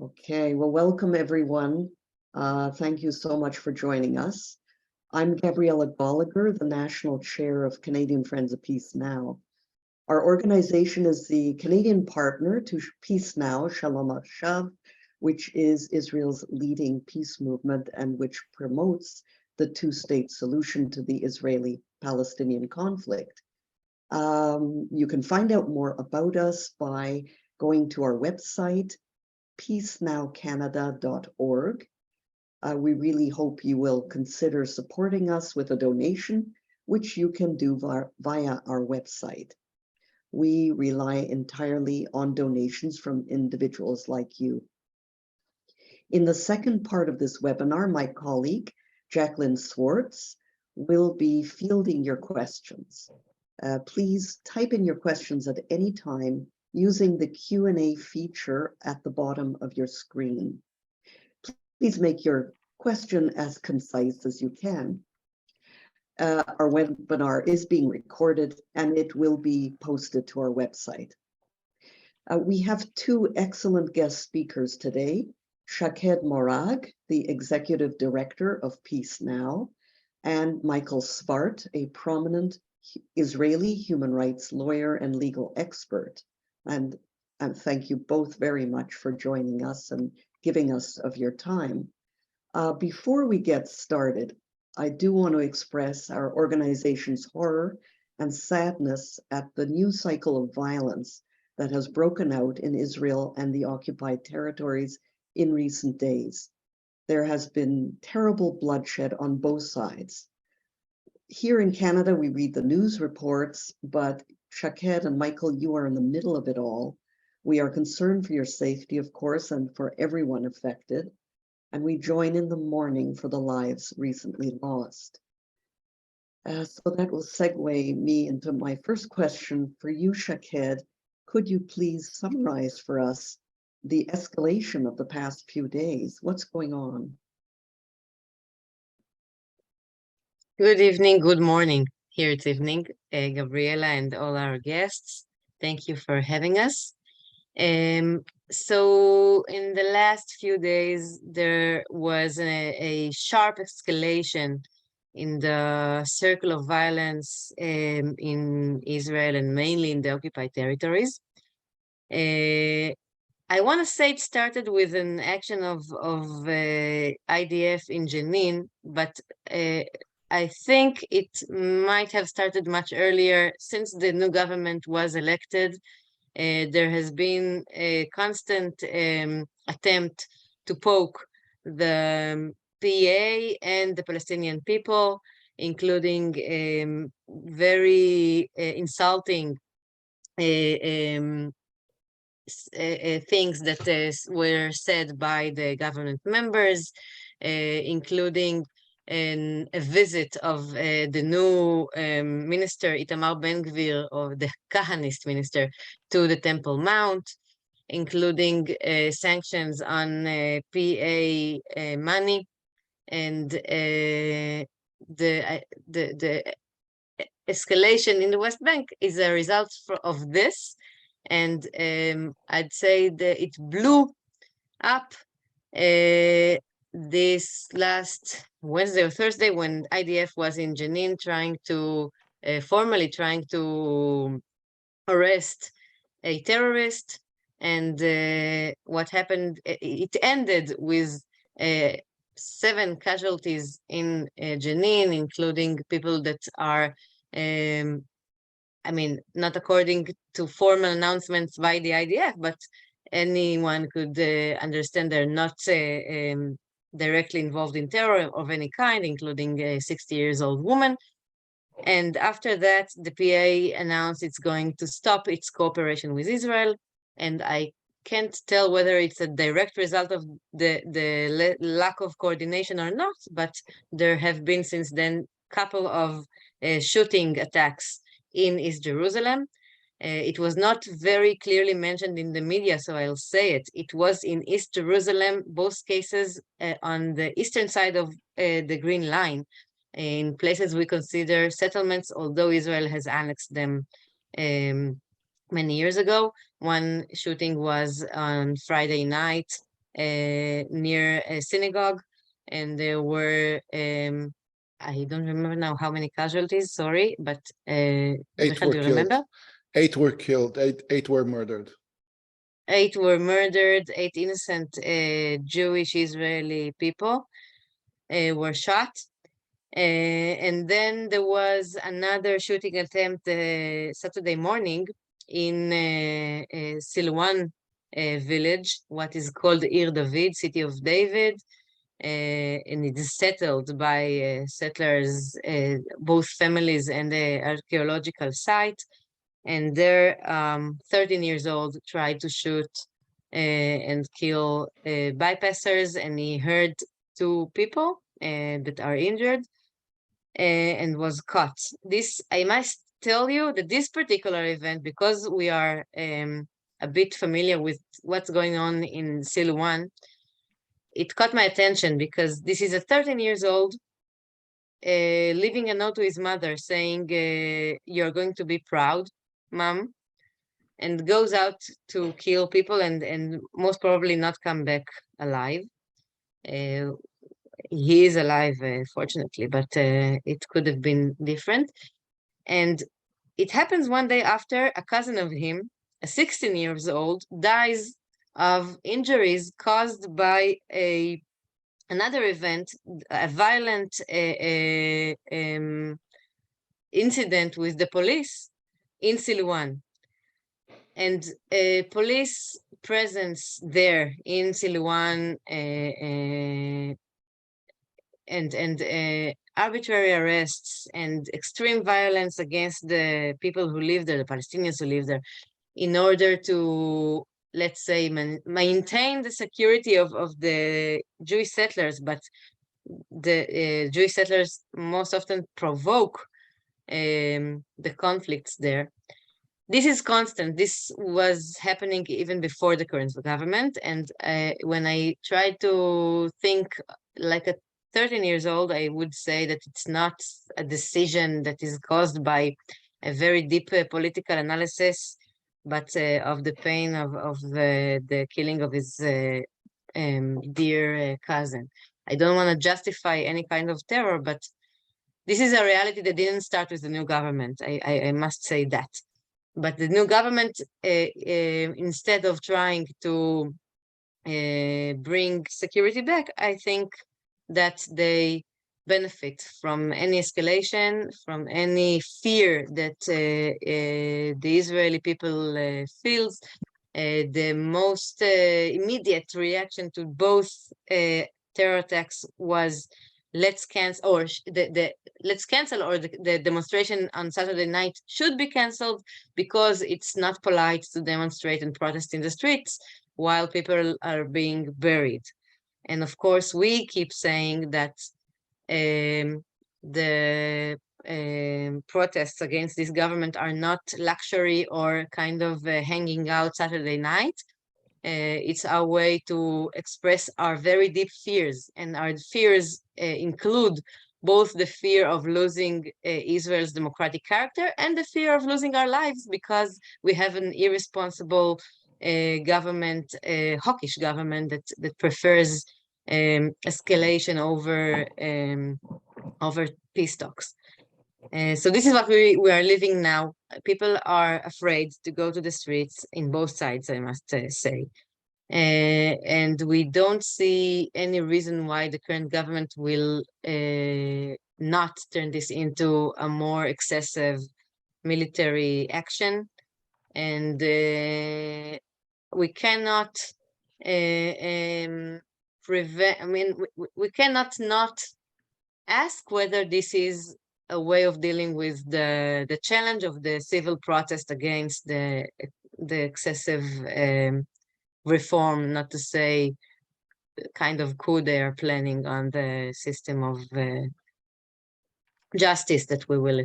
Okay, well, welcome everyone. Thank you so much for joining us. I'm Gabriella Gallagher, the National Chair of Canadian Friends of Peace Now. Our organization is the Canadian partner to Peace Now, Shalom עכשיו, which is Israel's leading peace movement and which promotes the two-state solution to the Israeli-Palestinian conflict. You can find out more about us by going to our website, peacenowcanada.org. We really hope you will consider supporting us with a donation, which you can do via our website. We rely entirely on donations from individuals like you. In the second part of this webinar, my colleague, Jacqueline Swartz, will be fielding your questions. Please type in your questions at any time using the Q&A feature at the bottom of your screen. Please make your question as concise as you can. Our webinar is being recorded and it will be posted to our website. We have two excellent guest speakers today, Shaqued Morag, the Executive Director of Peace Now, and Michael Sfard, a prominent Israeli human rights lawyer and legal expert. And thank you both very much for joining us and giving us of your time. Before we get started, I do want to express our organization's horror and sadness at the new cycle of violence that has broken out in Israel and the occupied territories in recent days. There has been terrible bloodshed on both sides. Here in Canada, we read the news reports, but Shaqued and Michael, you are in the middle of it all. We are concerned for your safety, of course, and for everyone affected. And we join in the mourning for the lives recently lost. So that will segue me into my first question for you, Shaqued. Could you please summarize for us the escalation of the past few days? What's going on? Good evening, good morning. Here it's evening, Gabriela and all our guests. Thank you for having us. So in the last few days, there was a sharp escalation in the circle of violence in Israel and mainly in the occupied territories. I want to say it started with an action of IDF in Jenin, but I think it might have started much earlier. Since the new government was elected, there has been a constant attempt to poke the PA and the Palestinian people, including very insulting things that were said by the government members, including a visit of the new minister, Itamar Ben-Gvir, or the Kahanist minister, to the Temple Mount, including sanctions on PA money, and the escalation in the West Bank is a result of this. And I'd say that it blew up this last Wednesday or Thursday when IDF was in Jenin formally trying to arrest a terrorist. And what happened, it ended with 7 casualties in Jenin, including people that are not according to formal announcements by the IDF, but anyone could understand they're not directly involved in terror of any kind, including a 60-year-old woman. And after that, the PA announced it's going to stop its cooperation with Israel. And I can't tell whether it's a direct result of the lack of coordination or not, but there have been since then a couple of shooting attacks in East Jerusalem. It was not very clearly mentioned in the media, so I'll say it. It was in East Jerusalem, both cases on the eastern side of the Green Line, in places we consider settlements, although Israel has annexed them many years ago. One shooting was on Friday night near a synagogue, and there were I don't remember now how many casualties, sorry, but Michael, do you remember? 8 were killed, 8 were murdered. 8 were murdered, 8 innocent Jewish Israeli people were shot. And then there was another shooting attempt Saturday morning in Silwan village, what is called Ir David, City of David, and it is settled by settlers, both families and the archaeological site. And there, 13 years old tried to shoot and kill bypassers, and he hurt 2 people that are injured and was caught. This, I must tell you that this particular event, because we are a bit familiar with what's going on in Silwan, it caught my attention because this is a 13 years old leaving a note to his mother saying, you're going to be proud, mom, and goes out to kill people and most probably not come back alive. He is alive, fortunately, but it could have been different. And it happens one day after a cousin of him, a 16 years old, dies of injuries caused by another event, a violent incident with the police in Silwan. And police presence there in Silwan and arbitrary arrests and extreme violence against the people who live there, the Palestinians who live there, in order to, let's say, maintain the security of the Jewish settlers, but the Jewish settlers most often provoke the conflicts there. This is constant. This was happening even before the current government. And when I tried to think like a 13 years old, I would say that it's not a decision that is caused by a very deep political analysis, but of the pain of the killing of his dear cousin. I don't want to justify any kind of terror, but this is a reality that didn't start with the new government. I must say that. But the new government, instead of trying to bring security back, I think that they benefit from any escalation, from any fear that the Israeli people feels. The most immediate reaction to both terror attacks was let's cancel, or the demonstration on Saturday night should be canceled because it's not polite to demonstrate and protest in the streets while people are being buried. And of course, we keep saying that the protests against this government are not luxury or kind of hanging out Saturday night. It's our way to express our very deep fears, and our fears include both the fear of losing Israel's democratic character and the fear of losing our lives because we have an irresponsible government, hawkish government that prefers escalation over peace talks. So this is what we are living now. People are afraid to go to the streets in both sides, I must say. And we don't see any reason why the current government will not turn this into a more excessive military action. And we cannot prevent, I mean, we cannot not ask whether this is a way of dealing with the challenge of the civil protest against the excessive reform, not to say kind of coup they are planning on the system of justice that we will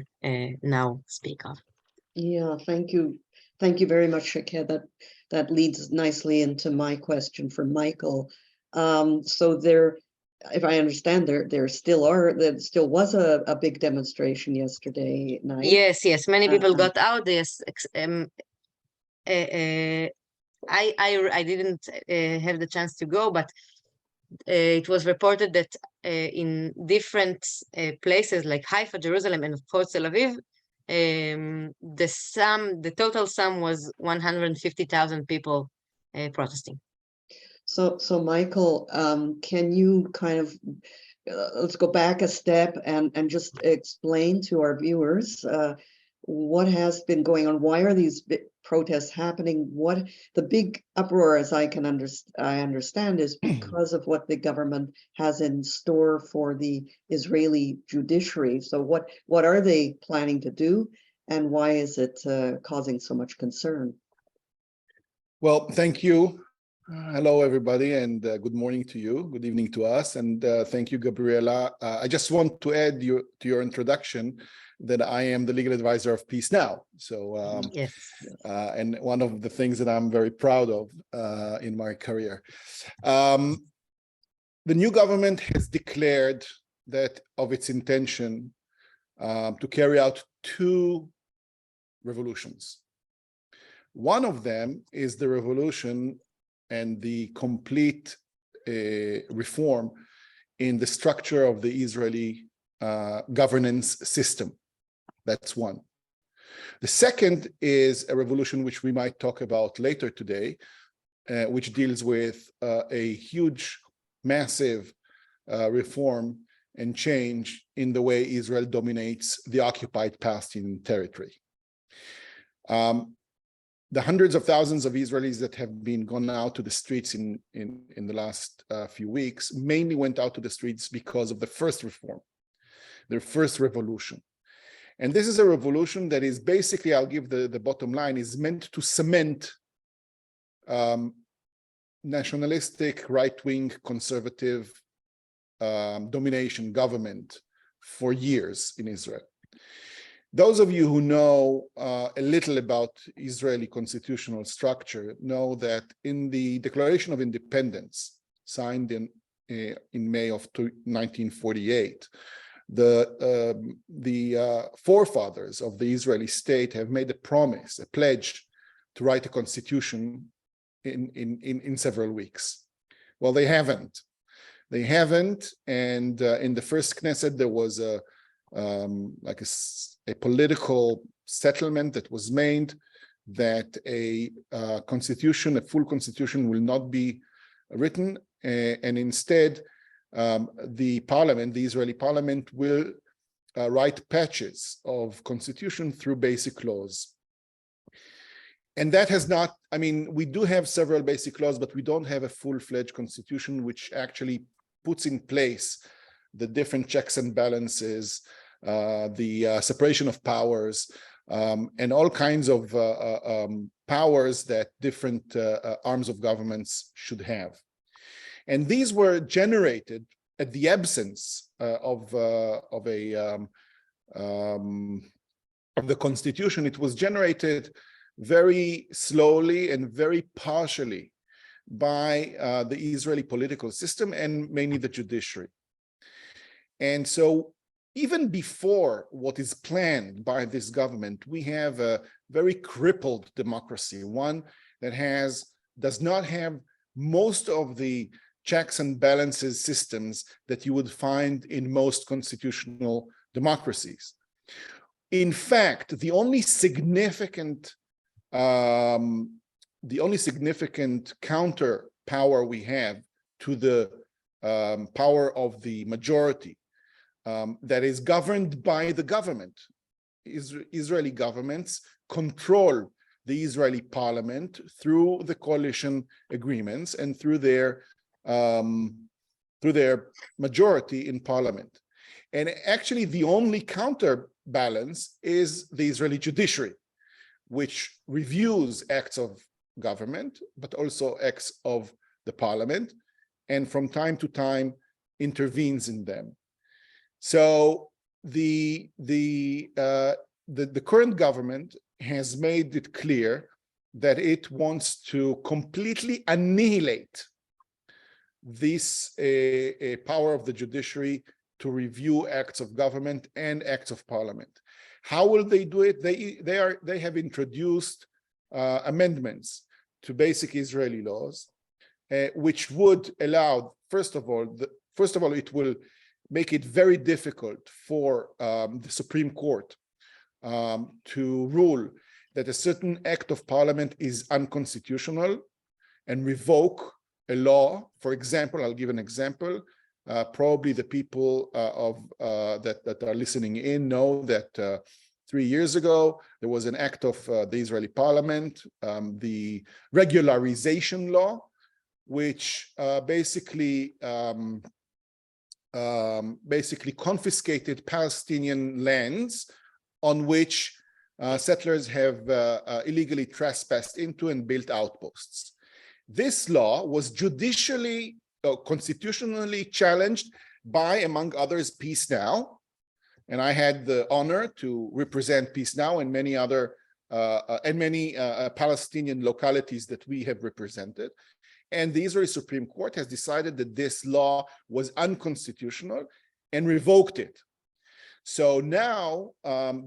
now speak of. Yeah, thank you. Thank you very much, Shaqued. That leads nicely into my question for Michael. So there, if I understand, there still was a big demonstration yesterday night. Yes, many people got out. Yes, I didn't have the chance to go, but it was reported that in different places like Haifa, Jerusalem, and of course Tel Aviv, the total sum was 150,000 people protesting. So Michael, can you kind of let's go back a step and just explain to our viewers what has been going on? Why are these protests happening? What the big uproar, as I understand, is because of what the government has in store for the Israeli judiciary. So what are they planning to do, and why is it causing so much concern? Well, thank you. Hello, everybody, and good morning to you. Good evening to us, and thank you, Gabriela. I just want to add to your introduction that I am the legal advisor of Peace Now. So, yes, and one of the things that I'm very proud of in my career. The new government has declared that of its intention to carry out two revolutions. One of them is the revolution and the complete reform in the structure of the Israeli governance system. That's one. The second is a revolution which we might talk about later today, which deals with a huge, massive reform and change in the way Israel dominates the occupied Palestinian territory. The hundreds of thousands of Israelis that have been gone out to the streets in the last few weeks mainly went out to the streets because of the first reform, their first revolution. And this is a revolution that is basically, I'll give the bottom line, is meant to cement nationalistic, right-wing, conservative domination government for years in Israel. Those of you who know a little about Israeli constitutional structure know that in the Declaration of Independence, signed in May of 1948, the forefathers of the Israeli state have made a promise, a pledge, to write a constitution in several weeks. Well, they haven't. They haven't, and in the first Knesset there was a political settlement that was made that a constitution, a full constitution, will not be written, and instead the parliament, the Israeli parliament, will write patches of constitution through basic laws. And that has not, I mean, we do have several basic laws, but we don't have a full-fledged constitution which actually puts in place the different checks and balances, the separation of powers, and all kinds of powers that different arms of governments should have. And these were generated at the absence of the constitution. It was generated very slowly and very partially by the Israeli political system and mainly the judiciary. And so even before what is planned by this government, we have a very crippled democracy, one that does not have most of the checks and balances systems that you would find in most constitutional democracies. In fact, the only significant counter power we have to the power of the majority that is governed by the government. Israeli governments control the Israeli parliament through the coalition agreements and through their majority in parliament. And actually the only counterbalance is the Israeli judiciary, which reviews acts of government, but also acts of the parliament, and from time to time intervenes in them. So the current government has made it clear that it wants to completely annihilate this power of the judiciary to review acts of government and acts of parliament. How will they do it? They have introduced amendments to basic Israeli laws, which would allow, first of all, it will make it very difficult for the Supreme Court to rule that a certain act of parliament is unconstitutional and revoke a law. For example, I'll give an example. Probably the people that are listening in know that 3 years ago, there was an act of the Israeli parliament, the regularization law, which basically confiscated Palestinian lands on which settlers have illegally trespassed into and built outposts. This law was judicially, constitutionally challenged by, among others, Peace Now. And I had the honor to represent Peace Now and many other Palestinian localities that we have represented. And the Israeli Supreme Court has decided that this law was unconstitutional and revoked it. So now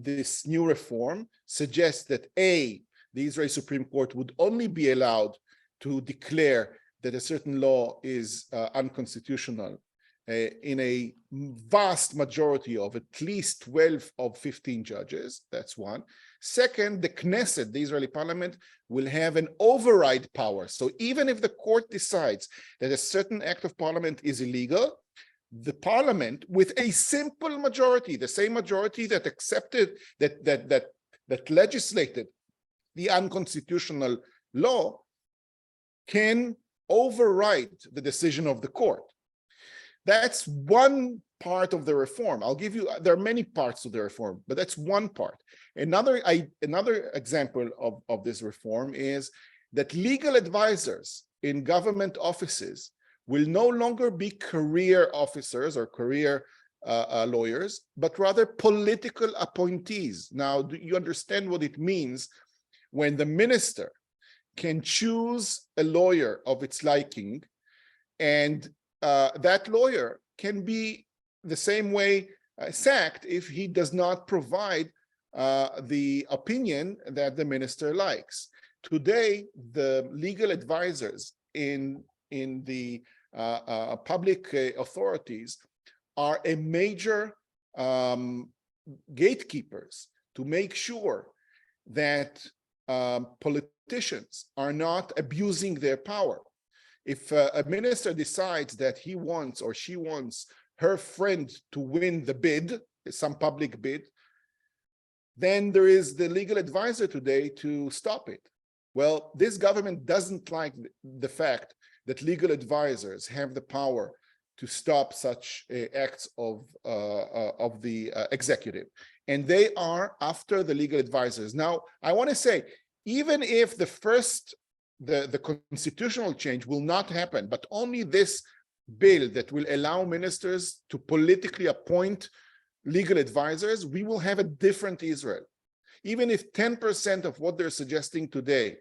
this new reform suggests that the Israeli Supreme Court would only be allowed to declare that a certain law is unconstitutional in a vast majority of at least 12 of 15 judges. That's one. Second, the Knesset, the Israeli parliament, will have an override power. So even if the court decides that a certain act of parliament is illegal, the parliament, with a simple majority, the same majority that accepted, that legislated the unconstitutional law, can override the decision of the court. That's one part of the reform. I'll give you, there are many parts of the reform, but that's one part. Another example of this reform is that legal advisors in government offices will no longer be career officers or career lawyers, but rather political appointees. Now, do you understand what it means when the minister can choose a lawyer of its liking, and that lawyer can be the same way sacked if he does not provide the opinion that the minister likes. Today, the legal advisors in the public authorities are a major gatekeepers to make sure that politicians are not abusing their power. If a minister decides that he wants or she wants her friend to win the bid, some public bid, then there is the legal advisor today to stop it. Well, this government doesn't like the fact that legal advisors have the power to stop such acts of the executive. And they are after the legal advisors. Now, I want to say, even if the constitutional change will not happen, but only this bill that will allow ministers to politically appoint legal advisors, we will have a different Israel. Even if 10% of what they're suggesting today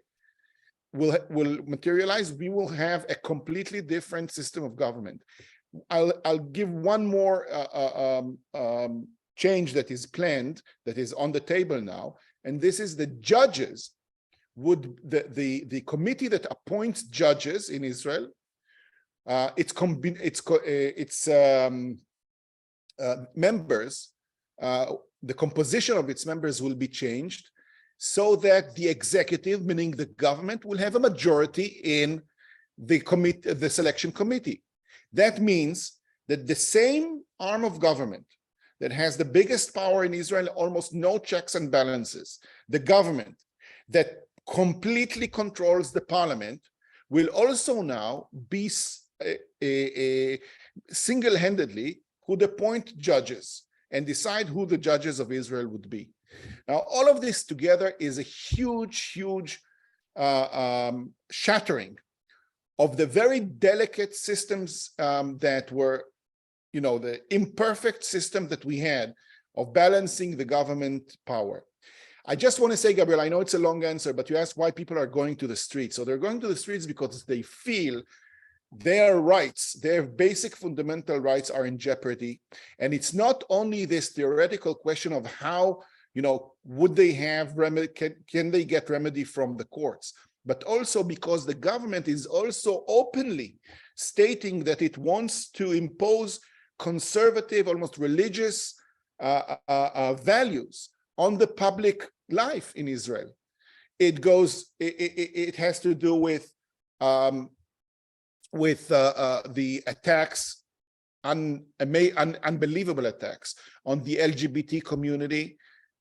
will materialize, we will have a completely different system of government. I'll give one more change that is planned, that is on the table now, and this is the judges would, the committee that appoints judges in Israel, its members, the composition of its members will be changed so that the executive, meaning the government, will have a majority in the selection committee. That means that the same arm of government that has the biggest power in Israel, almost no checks and balances, the government that completely controls the parliament, will also now be single-handedly could appoint judges and decide who the judges of Israel would be. Now, all of this together is a huge, huge shattering of the very delicate systems that were, the imperfect system that we had of balancing the government power. I just want to say, Gabriel, I know it's a long answer, but you asked why people are going to the streets. So they're going to the streets because they feel their rights, their basic fundamental rights are in jeopardy. And it's not only this theoretical question of how, would they have remedy, can they get remedy from the courts? but also because the government is also openly stating that it wants to impose conservative, almost religious values on the public life in Israel. It has to do with the attacks, unbelievable attacks on the LGBT community,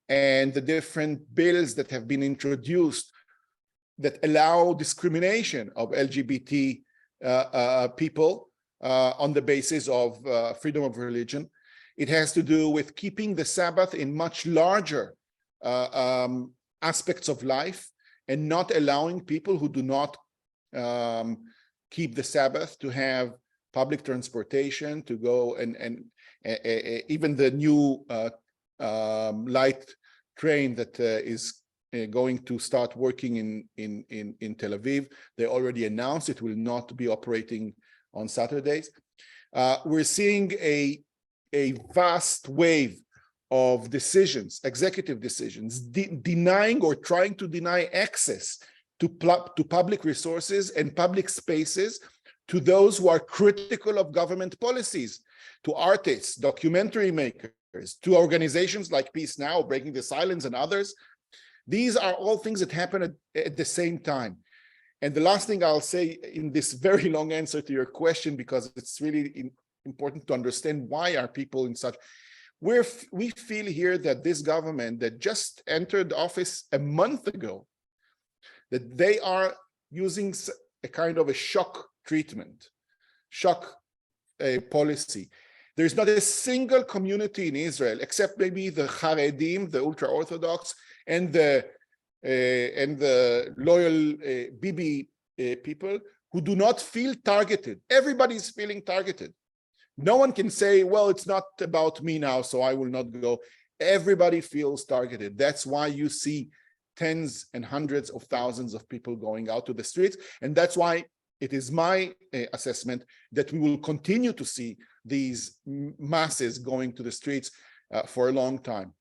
and the different bills that have been introduced that allow discrimination of LGBT people on the basis of freedom of religion. It has to do with keeping the Sabbath in much larger aspects of life and not allowing people who do not keep the Sabbath to have public transportation, to go and even the new light train that is going to start working in Tel Aviv. They already announced it will not be operating on Saturdays. We're seeing a vast wave of decisions, executive decisions, denying or trying to deny access to public resources and public spaces to those who are critical of government policies, to artists, documentary makers, to organizations like Peace Now, Breaking the Silence, and others. These are all things that happen at the same time. And the last thing I'll say in this very long answer to your question, because it's really important to understand why are people in such, we feel here that this government that just entered office a month ago, that they are using a kind of a shock treatment, shock policy. There's not a single community in Israel, except maybe the Haredim, the ultra-Orthodox, and the loyal Bibi people, who do not feel targeted. Everybody's feeling targeted. No one can say, well, it's not about me now, so I will not go. Everybody feels targeted. That's why you see tens and hundreds of thousands of people going out to the streets. And that's why it is my assessment that we will continue to see these masses going to the streets for a long time.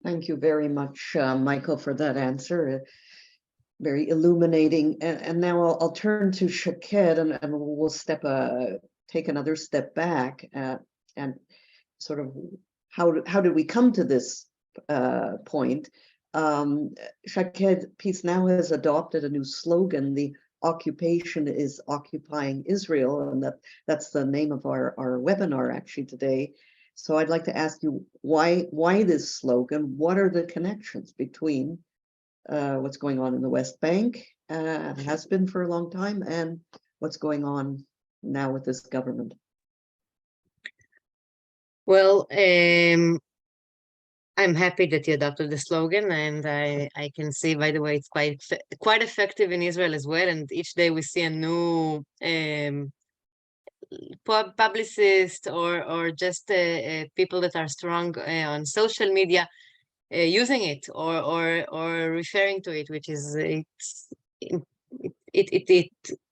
Thank you very much, Michael, for that answer. Very illuminating. And now I'll turn to Shaqued, and we'll take another step back and sort of how did we come to this point? Shaqued, Peace Now has adopted a new slogan. The occupation is occupying Israel, and that's the name of our webinar actually today. So I'd like to ask you why this slogan? What are the connections between what's going on in the West Bank, has been for a long time, and what's going on now with this government? Well, I'm happy that you adopted the slogan, and I can see, by the way, it's quite effective in Israel as well. And each day we see a new publicist or just people that are strong on social media using it or referring to it, which is it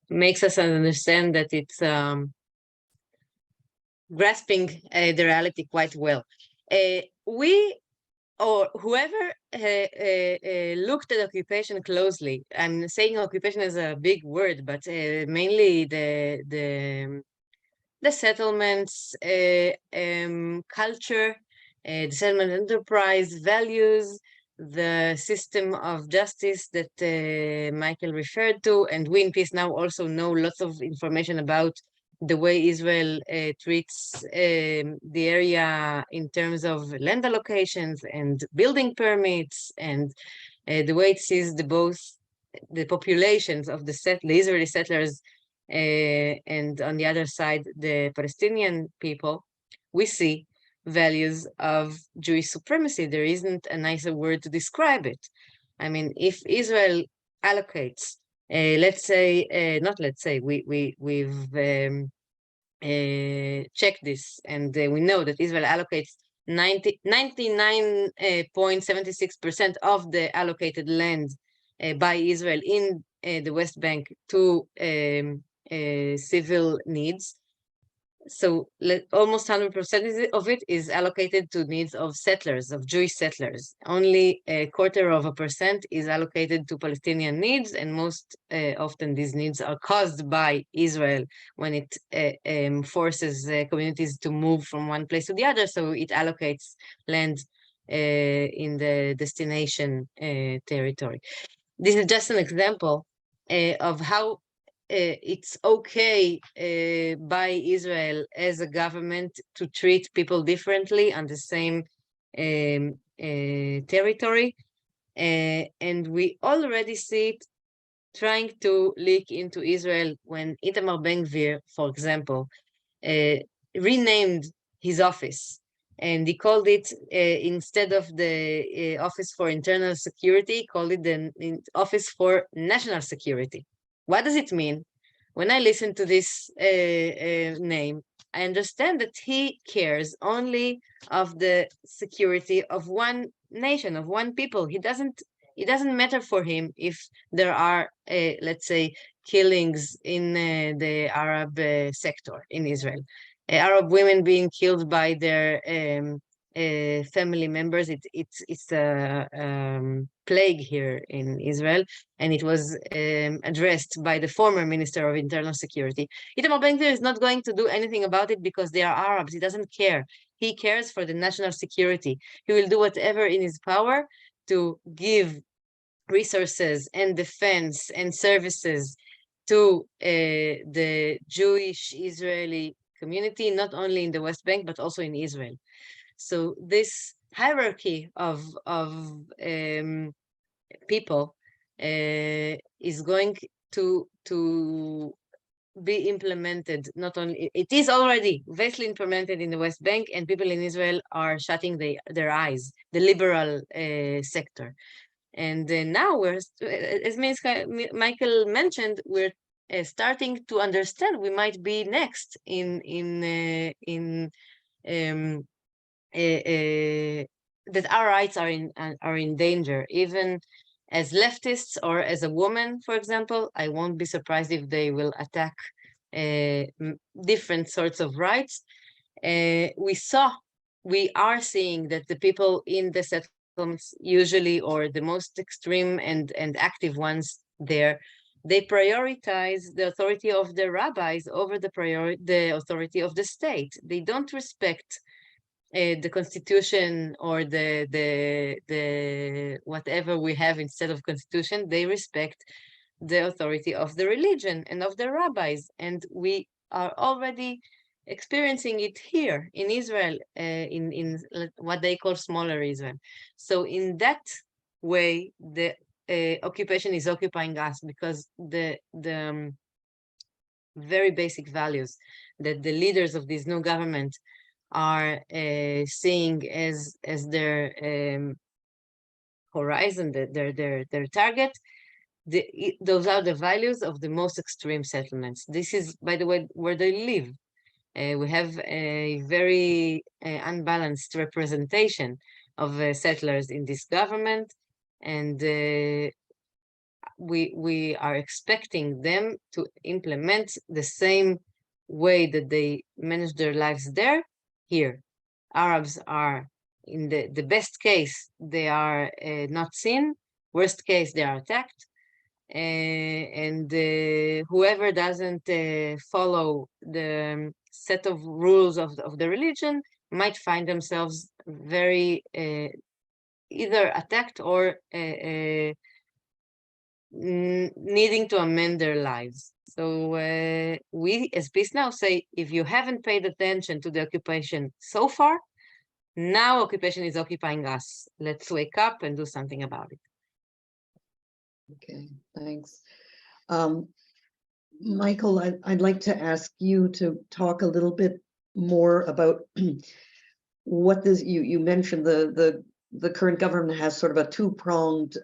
makes us understand that it's grasping the reality quite well. Or whoever looked at occupation closely, I'm saying occupation is a big word, but mainly the settlements, culture, the settlement enterprise, values, the system of justice that Michael referred to, and we in Peace Now also know lots of information about the way Israel treats the area in terms of land allocations and building permits, and the way it sees both the populations of the Israeli settlers and on the other side, the Palestinian people. We see values of Jewish supremacy. There isn't a nicer word to describe it. I mean, if Israel allocates, we've checked this, and we know that Israel allocates 99.76% of the allocated land by Israel in the West Bank to civil needs. So almost 100% of it is allocated to needs of settlers, of Jewish settlers. Only 0.25% is allocated to Palestinian needs, and most often these needs are caused by Israel when it forces communities to move from one place to the other, so it allocates land in the destination territory. This is just an example of how it's okay by Israel as a government to treat people differently on the same territory. And we already see it trying to leak into Israel when Itamar Ben-Gvir, for example, renamed his office. And he called it, instead of the Office for Internal Security, called it the Office for National Security. What does it mean? When I listen to this name, I understand that he cares only of the security of one nation, of one people. It doesn't matter for him if there are, let's say, killings in the Arab sector in Israel. Arab women being killed by their family members. It's a plague here in Israel, and it was addressed by the former Minister of Internal Security. Itamar Ben-Gvir is not going to do anything about it because they are Arabs. He doesn't care. He cares for the national security. He will do whatever in his power to give resources and defense and services to the Jewish Israeli community, not only in the West Bank, but also in Israel. So this hierarchy of people is going to be implemented. Not only, it is already vastly implemented in the West Bank, and people in Israel are shutting their eyes, the liberal sector. And now we're, as Michael mentioned, we're starting to understand we might be next that our rights are in danger. Even as leftists or as a woman, for example, I won't be surprised if they will attack different sorts of rights. We are seeing that the people in the settlements usually, or the most extreme and active ones there, they prioritize the authority of the rabbis over the authority of the state. They don't respect the constitution or the whatever we have instead of constitution. They respect the authority of the religion and of the rabbis, and we are already experiencing it here in Israel, in what they call smaller Israel. So in that way, the occupation is occupying us, because the very basic values that the leaders of this new government are seeing as their horizon, their target, those are the values of the most extreme settlements. This is, by the way, where they live. We have a very unbalanced representation of settlers in this government, and we are expecting them to implement the same way that they manage their lives there, here. Arabs are, in the best case, they are not seen. Worst case, they are attacked. And whoever doesn't follow the set of rules of the religion might find themselves very either attacked or needing to amend their lives. So we as Peace Now say, if you haven't paid attention to the occupation so far, now occupation is occupying us. Let's wake up and do something about it. Okay, thanks. Michael, I'd like to ask you to talk a little bit more about what this, you mentioned the current government has sort of a two-pronged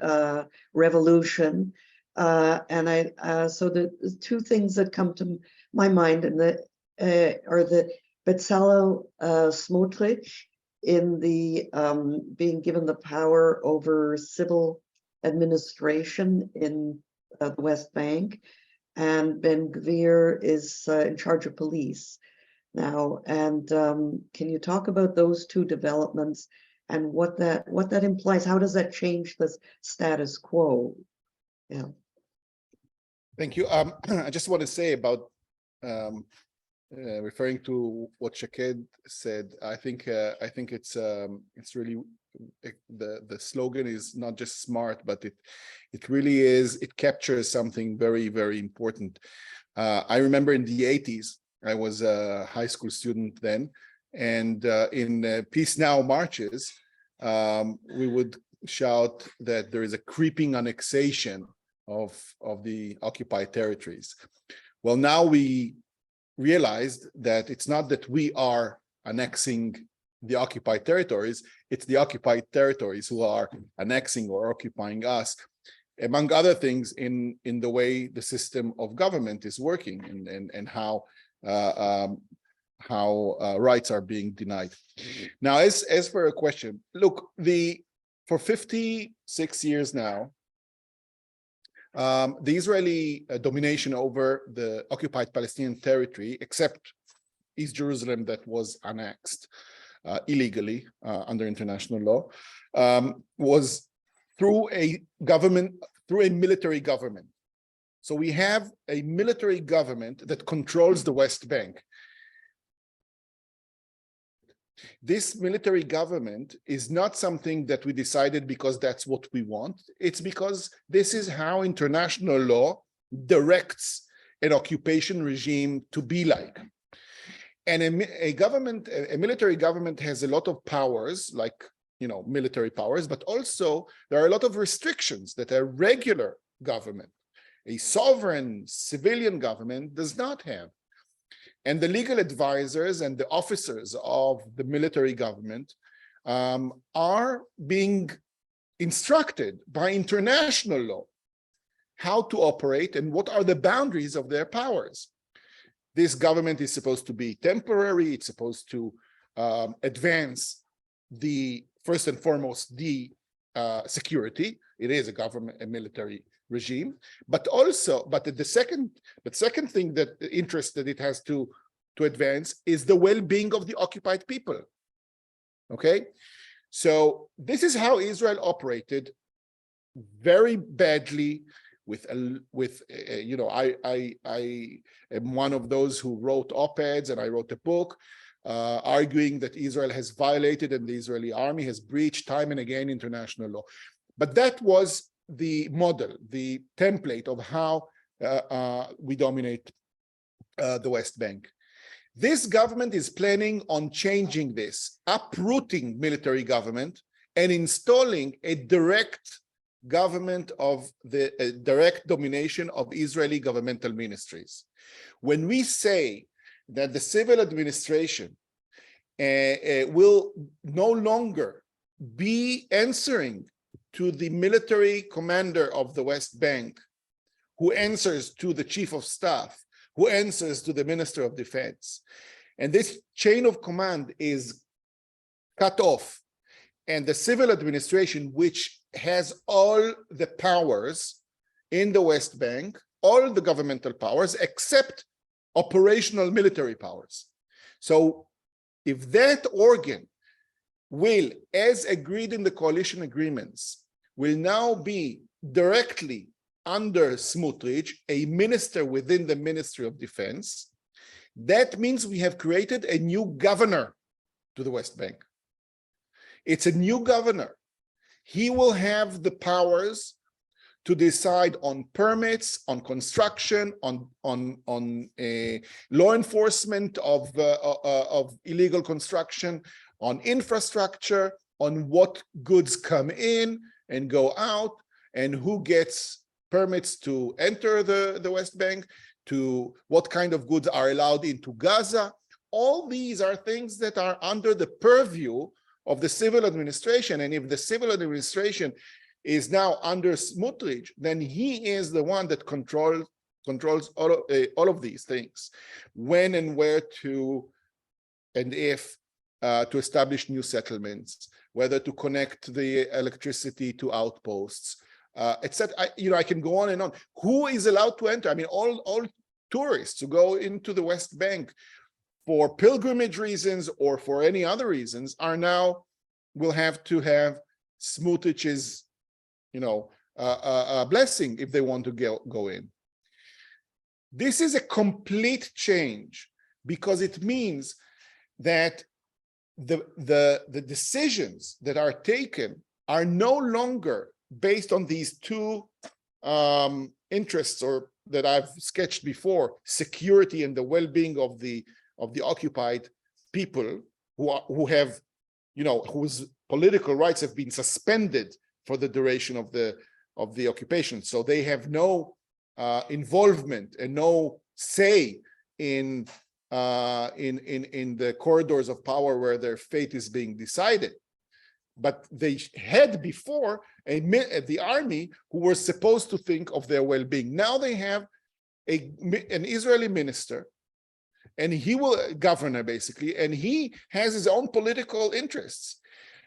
revolution. And so the two things that come to my mind and are the Bezalel Smotrich in the being given the power over civil administration in the West Bank, and Ben-Gvir is in charge of police. now. And can you talk about those two developments and what that implies? How does that change the status quo? Yeah. Thank you. I just want to say about referring to what Shaqued said. I think it's really the slogan is not just smart, but it really is. It captures something very, very important. I remember in the 80s, I was a high school student then, and in Peace Now marches, we would shout that there is a creeping annexation of the occupied territories. Well, now we realized that it's not that we are annexing the occupied territories, it's the occupied territories who are annexing or occupying us, among other things, in the way the system of government is working and how rights are being denied. Now, as for a question, look, for 56 years now, the Israeli domination over the occupied Palestinian territory, except East Jerusalem that was annexed illegally under international law, was through a military government. So we have a military government that controls the West Bank. This military government is not something that we decided because that's what we want. It's because this is how international law directs an occupation regime to be like. And a military government has a lot of powers, like, military powers, but also there are a lot of restrictions that a regular government, a sovereign civilian government, does not have. And the legal advisors and the officers of the military government are being instructed by international law how to operate and what are the boundaries of their powers. This government is supposed to be temporary. It's supposed to advance first and foremost, the security. It is a military regime, but the second thing that interest that it has to advance is the well-being of the occupied people. Okay, so this is how Israel operated very badly. I am one of those who wrote op-eds, and I wrote a book arguing that Israel has violated and the Israeli army has breached time and again international law. But that was the model, the template of how we dominate the West Bank. This government is planning on changing this, uprooting military government and installing a direct government of direct domination of Israeli governmental ministries. When we say that the civil administration will no longer be answering to the military commander of the West Bank, who answers to the chief of staff, who answers to the minister of defense, and this chain of command is cut off, and the civil administration, which has all the powers in the West Bank, all the governmental powers, except operational military powers. So if that organ will, as agreed in the coalition agreements, will now be directly under Smotrich, a minister within the Ministry of Defense, that means we have created a new governor to the West Bank. It's a new governor. He will have the powers to decide on permits, on construction, on law enforcement of illegal construction, on infrastructure, on what goods come in and go out, and who gets permits to enter the West Bank, to what kind of goods are allowed into Gaza. All these are things that are under the purview of the civil administration. And if the civil administration is now under Smotrich, then he is the one that controls all of these things, when and where to, and if to establish new settlements, whether to connect the electricity to outposts, etc. I can go on and on. Who is allowed to enter? I mean, all tourists who go into the West Bank for pilgrimage reasons or for any other reasons, are now will have to have Smotrich's, blessing if they want to go in. This is a complete change because it means that the decisions that are taken are no longer based on these two interests or that I've sketched before: security and the well-being of the occupied people who have, whose political rights have been suspended for the duration of the occupation. So they have no involvement and no say in the corridors of power where their fate is being decided. But they had before the army who were supposed to think of their well-being. Now they have an Israeli minister, and governor basically, and he has his own political interests.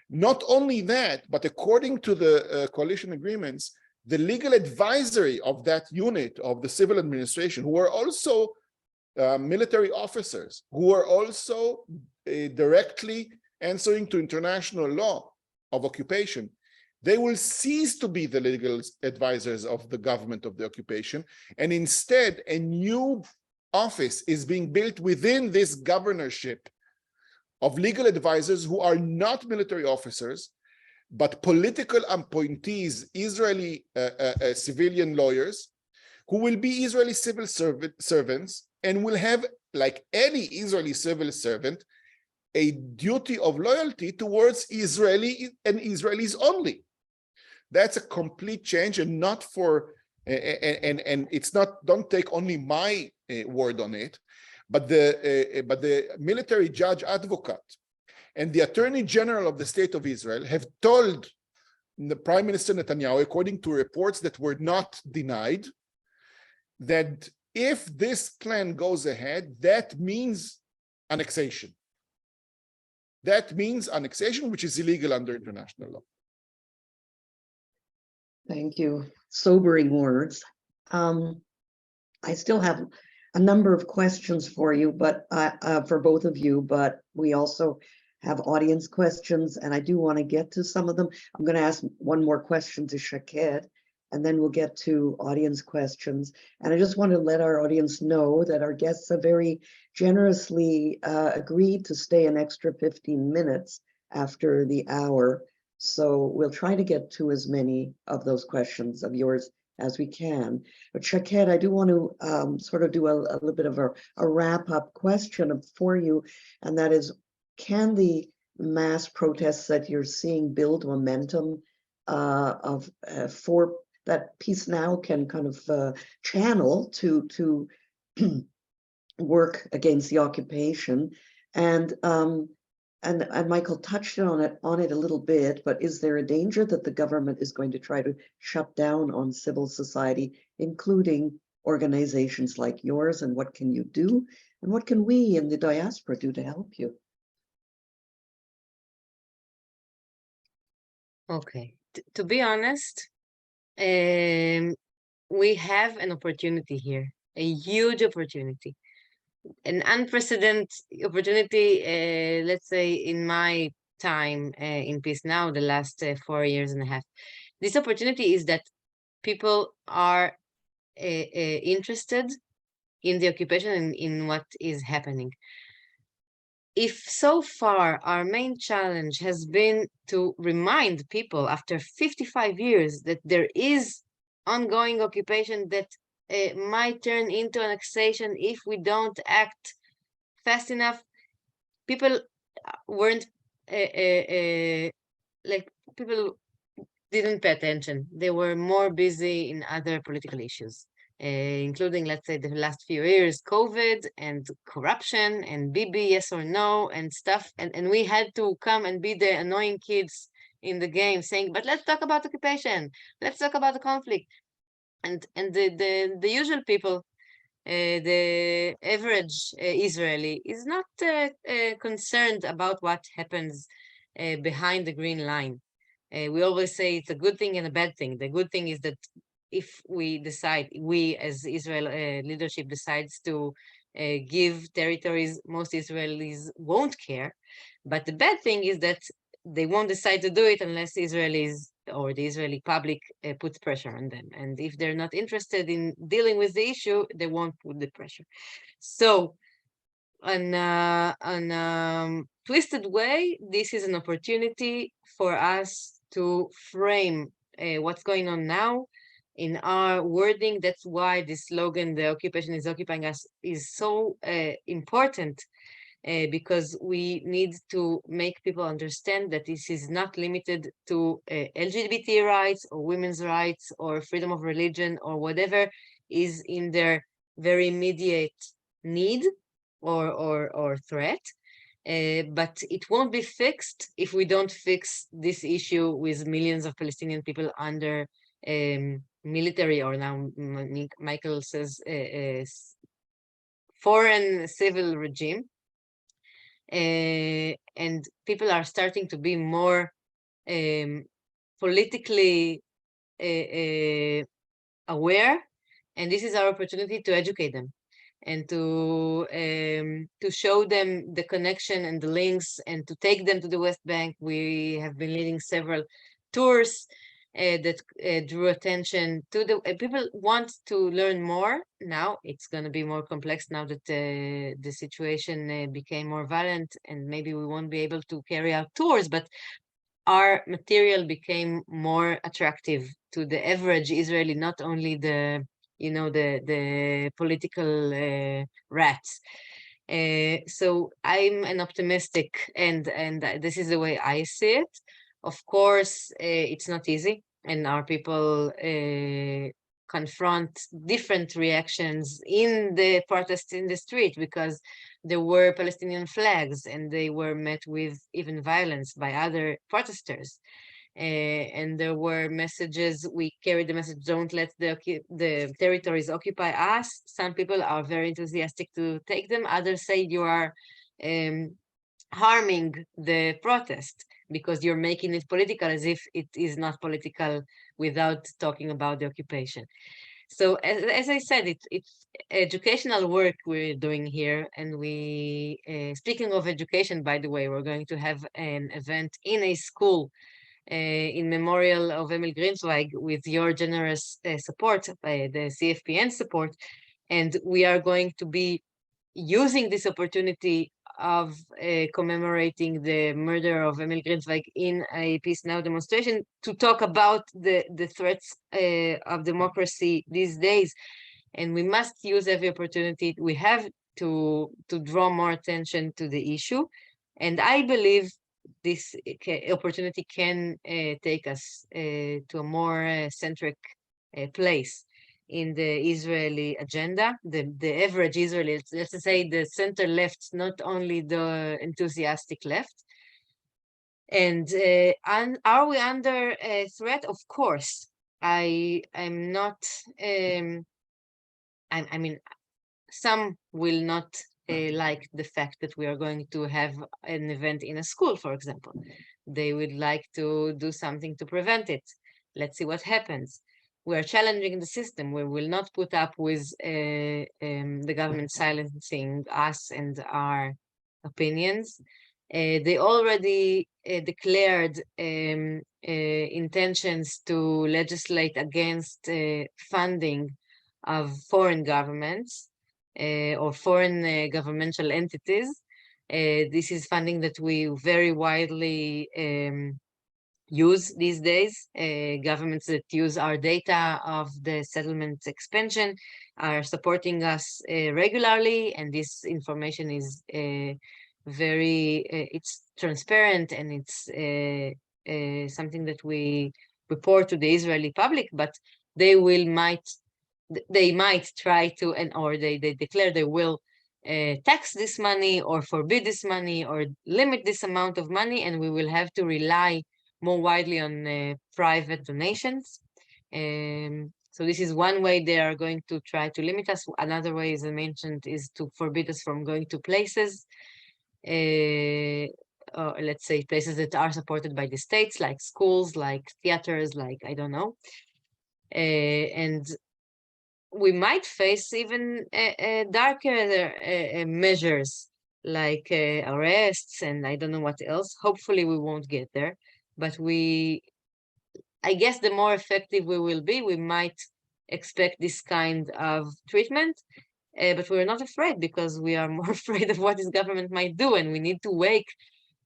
Not only that, but according to the coalition agreements, the legal advisory of that unit of the civil administration, who are also military officers, who are also directly answering to international law of occupation, they will cease to be the legal advisors of the government of the occupation, and instead a new office is being built within this governorship of legal advisors who are not military officers, but political appointees, Israeli civilian lawyers, who will be Israeli civil servants and will have, like any Israeli civil servant, a duty of loyalty towards Israeli and Israelis only. That's a complete change, and not for, and it's not, don't take only my word on it, but the military judge advocate and the Attorney General of the State of Israel have told the Prime Minister Netanyahu, according to reports that were not denied, that if this plan goes ahead, that means annexation. That means annexation, which is illegal under international law. Thank you. Sobering words. I still have a number of questions for you, but for both of you, but we also have audience questions, and I do want to get to some of them. I'm going to ask one more question to Shaqued, and then we'll get to audience questions. And I just want to let our audience know that our guests have very generously agreed to stay an extra 15 minutes after the hour. So we'll try to get to as many of those questions of yours as we can. But Shaqued, I do want to sort of do a little bit of a wrap-up question for you, and that is, can the mass protests that you're seeing build momentum for that Peace Now can kind of channel to work against the occupation? And Michael touched on it a little bit, but is there a danger that the government is going to try to shut down on civil society, including organizations like yours? And what can you do? And what can we in the diaspora do to help you? Okay, to be honest, we have an opportunity here, a huge opportunity, an unprecedented opportunity, let's say in my time in Peace Now, the last 4 years and a half. This opportunity is that people are interested in the occupation and in what is happening. If so far our main challenge has been to remind people after 55 years that there is ongoing occupation that might turn into annexation if we don't act fast enough, people weren't people didn't pay attention. They were more busy in other political issues, including, let's say, the last few years, COVID and corruption and Bibi, yes or no, and stuff. And we had to come and be the annoying kids in the game saying, but let's talk about occupation. Let's talk about the conflict. And the usual people, the average Israeli is not concerned about what happens behind the green line. We always say it's a good thing and a bad thing. The good thing is that if we decide, we as Israel leadership decides to give territories, most Israelis won't care. But the bad thing is that they won't decide to do it unless Israelis or the Israeli public puts pressure on them. And if they're not interested in dealing with the issue, they won't put the pressure. So on a twisted way, this is an opportunity for us to frame what's going on now in our wording. That's why the slogan, "The occupation is occupying us," is so important, because we need to make people understand that this is not limited to LGBT rights or women's rights or freedom of religion or whatever is in their very immediate need or threat. But it won't be fixed if we don't fix this issue with millions of Palestinian people under military, or now Michael says foreign civil regime. And people are starting to be more politically aware, and this is our opportunity to educate them and to show them the connection and the links and to take them to the West Bank. We have been leading several tours that drew attention to the people want to learn more. Now it's going to be more complex now that the situation became more violent, and maybe we won't be able to carry out tours, but our material became more attractive to the average Israeli, not only the the political rats. So I'm an optimistic, and this is the way I see it. Of course, it's not easy, and our people confront different reactions in the protests in the street, because there were Palestinian flags and they were met with even violence by other protesters. And there were messages, we carried the message, don't let the territories occupy us. Some people are very enthusiastic to take them. Others say you are harming the protest because you're making it political, as if it is not political without talking about the occupation. So as I said, it's educational work we're doing here. And we, speaking of education, by the way, we're going to have an event in a school in memorial of Emil Grenzweig with your generous support, the CFPN support. And we are going to be using this opportunity of commemorating the murder of Emil Grenzweig in a Peace Now demonstration to talk about the threats of democracy these days. And we must use every opportunity we have to draw more attention to the issue. And I believe this opportunity can take us to a more centric place in the Israeli agenda, the average Israeli, let's say the center left, not only the enthusiastic left. And are we under a threat? Of course. I'm not, I mean, some will not like the fact that we are going to have an event in a school, for example. They would like to do something to prevent it. Let's see what happens. We are challenging the system. We will not put up with the government silencing us and our opinions. They already declared intentions to legislate against funding of foreign governments or foreign governmental entities. This is funding that we very widely use these days. Governments that use our data of the settlement expansion are supporting us regularly, and this information is very, it's transparent, and it's something that we report to the Israeli public, but they might try to, or they declare they will tax this money or forbid this money or limit this amount of money, and we will have to rely more widely on private donations. So this is one way they are going to try to limit us. Another way, as I mentioned, is to forbid us from going to places, let's say places that are supported by the states, like schools, like theaters, like, I don't know. And we might face even darker measures like arrests and I don't know what else. Hopefully we won't get there, but I guess the more effective we will be, we might expect this kind of treatment, but we're not afraid because we are more afraid of what this government might do, and we need to wake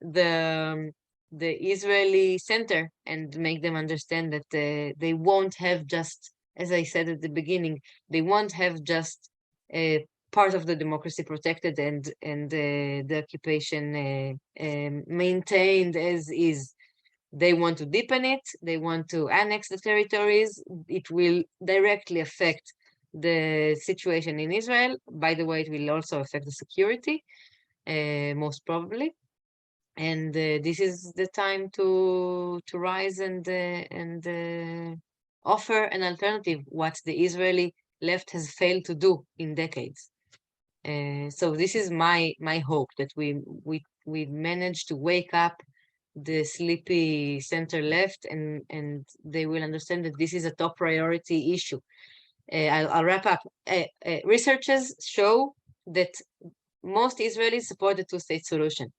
the Israeli center and make them understand that they won't have just, as I said at the beginning, they won't have just a part of the democracy protected and the occupation maintained as is. They want to deepen it. They want to annex the territories. It will directly affect the situation in Israel. By the way, it will also affect the security, most probably. And this is the time to rise and offer an alternative, what the Israeli left has failed to do in decades. So this is my hope, that we manage to wake up the sleepy center left, and they will understand that this is a top priority issue. I'll wrap up. Researchers show that most Israelis support the two-state solution.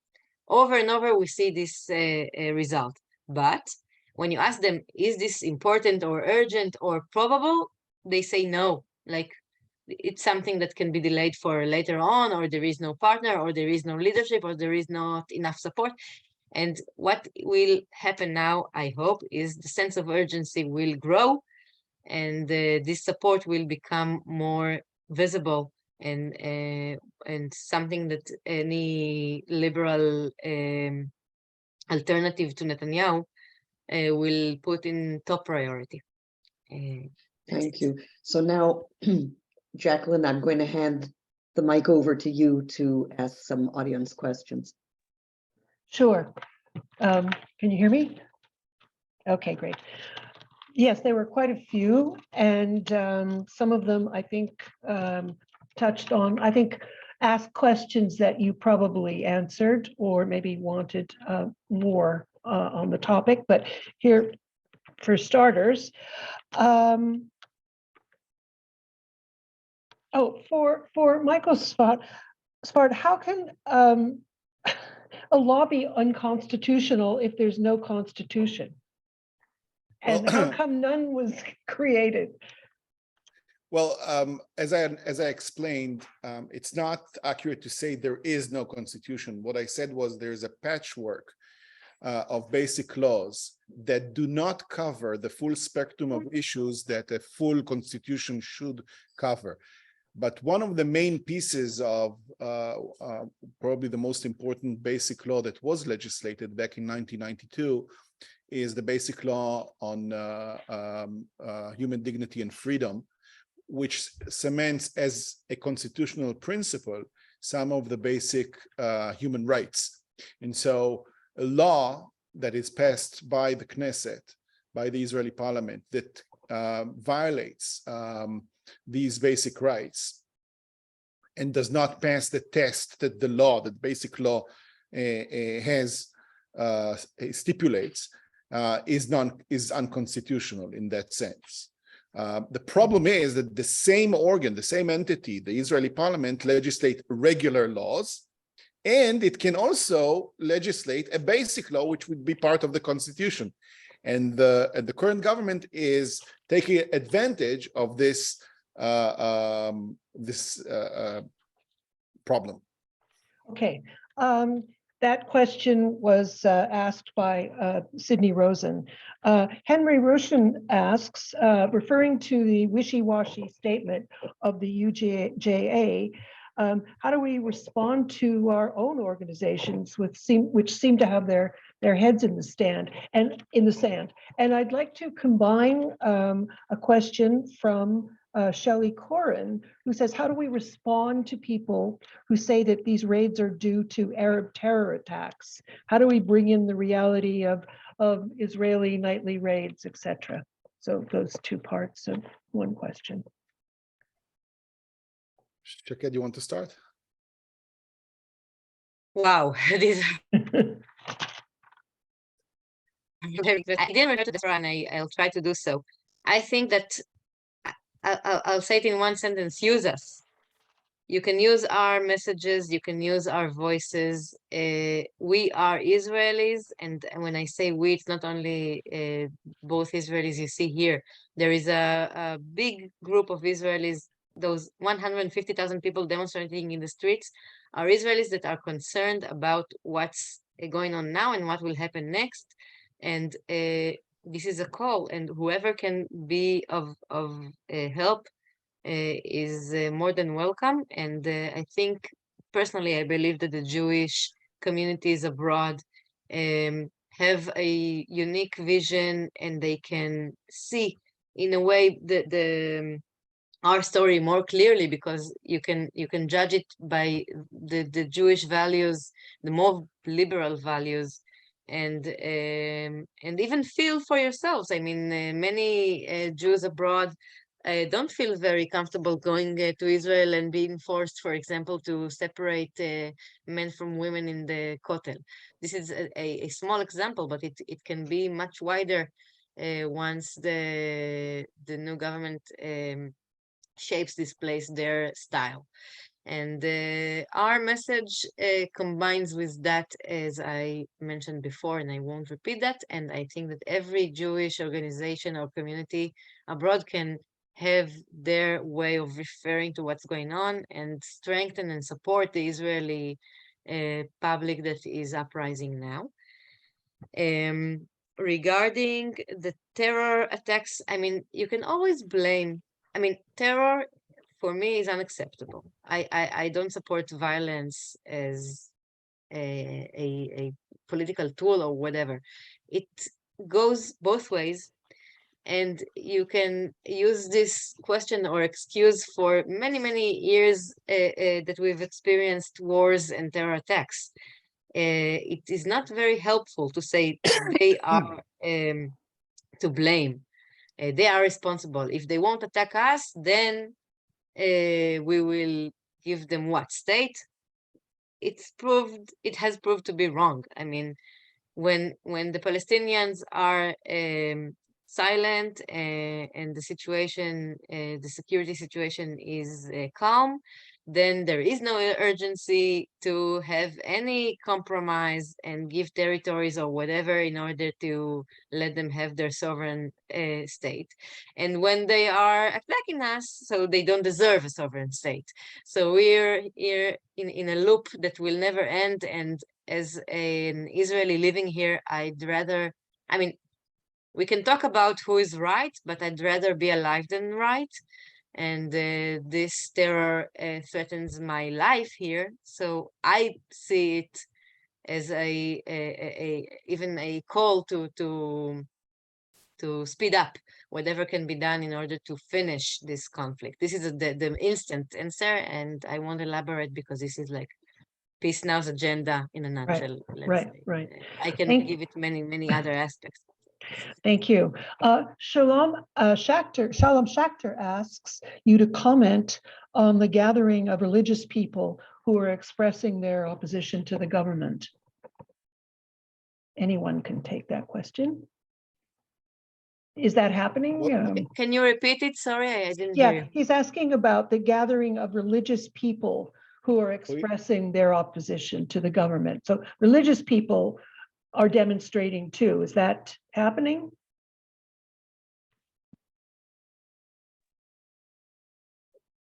Over and over, we see this result. But when you ask them, is this important or urgent or probable? They say no. Like, it's something that can be delayed for later on, or there is no partner, or there is no leadership, or there is not enough support. And what will happen now, I hope, is the sense of urgency will grow, and this support will become more visible and something that any liberal alternative to Netanyahu will put in top priority. Thank you. So now, Jacqueline, I'm going to hand the mic over to you to ask some audience questions. Sure. Can you hear me? Okay, great. Yes, there were quite a few, and some of them I think touched on, asked questions that you probably answered or maybe wanted more on the topic. But here, for starters, for Michael Sfard, how can a law be unconstitutional if there's no constitution? And how come none was created? Well, as I explained, it's not accurate to say there is no constitution. What I said was there's a patchwork of basic laws that do not cover the full spectrum of issues that a full constitution should cover. But one of the main pieces of probably the most important basic law that was legislated back in 1992 is the basic law on human dignity and freedom, which cements as a constitutional principle some of the basic human rights. And so a law that is passed by the Knesset, by the Israeli parliament, that violates these basic rights and does not pass the test that the law, that basic law has stipulates, is unconstitutional in that sense. The problem is that the same organ, the same entity, the Israeli parliament, legislate regular laws, and it can also legislate a basic law, which would be part of the constitution. And the current government is taking advantage of this problem. Okay. That question was asked by Sydney Rosen. Henry Rushin asks, referring to the wishy-washy statement of the UJA, how do we respond to our own organizations which seem to have their heads in the sand? And I'd like to combine a question from Shelley Corin, who says, how do we respond to people who say that these raids are due to Arab terror attacks? How do we bring in the reality of Israeli nightly raids, etc.? So those two parts of one question. Shaqued, you want to start? Wow, these I didn't refer to this, and I'll try to do so. I think that I'll say it in one sentence, use us. You can use our messages, you can use our voices. We are Israelis, and when I say we, it's not only both Israelis you see here. There is a big group of Israelis, those 150,000 people demonstrating in the streets are Israelis that are concerned about what's going on now and what will happen next. And this is a call, and whoever can be of help is more than welcome. And I think, personally, I believe that the Jewish communities abroad have a unique vision, and they can see, in a way, our story more clearly, because you can judge it by the Jewish values, the more liberal values, and even feel for yourselves. I mean, many Jews abroad don't feel very comfortable going to Israel and being forced, for example, to separate men from women in the Kotel. This is a small example, but it can be much wider once the new government shapes this place their style. And our message combines with that, as I mentioned before, and I won't repeat that. And I think that every Jewish organization or community abroad can have their way of referring to what's going on and strengthen and support the Israeli public that is uprising now. Regarding the terror attacks, I mean, you can always blame, I mean, terror for me is unacceptable. I don't support violence as a political tool or whatever. It goes both ways, and you can use this question or excuse for many, many years that we've experienced wars and terror attacks. It is not very helpful to say they are to blame. They are responsible. If they won't attack us, then we will give them what? State? It has proved to be wrong. I mean, when the Palestinians are silent and the situation, the security situation is calm, then there is no urgency to have any compromise and give territories or whatever in order to let them have their sovereign state. And when they are attacking us, so they don't deserve a sovereign state. So we're here in a loop that will never end. And as an Israeli living here, I'd rather, I mean, we can talk about who is right, but I'd rather be alive than right. And this terror threatens my life here. So I see it as even a call to speed up whatever can be done in order to finish this conflict. This is the instant answer, and I won't elaborate because this is like Peace Now's agenda in a nutshell. Right. I can give it many other aspects. Thank you. Shalom Schachter asks you to comment on the gathering of religious people who are expressing their opposition to the government. Anyone can take that question. Is that happening? Can you repeat it? Sorry, I didn't hear you. He's asking about the gathering of religious people who are expressing their opposition to the government. So religious people are demonstrating too. Is that happening?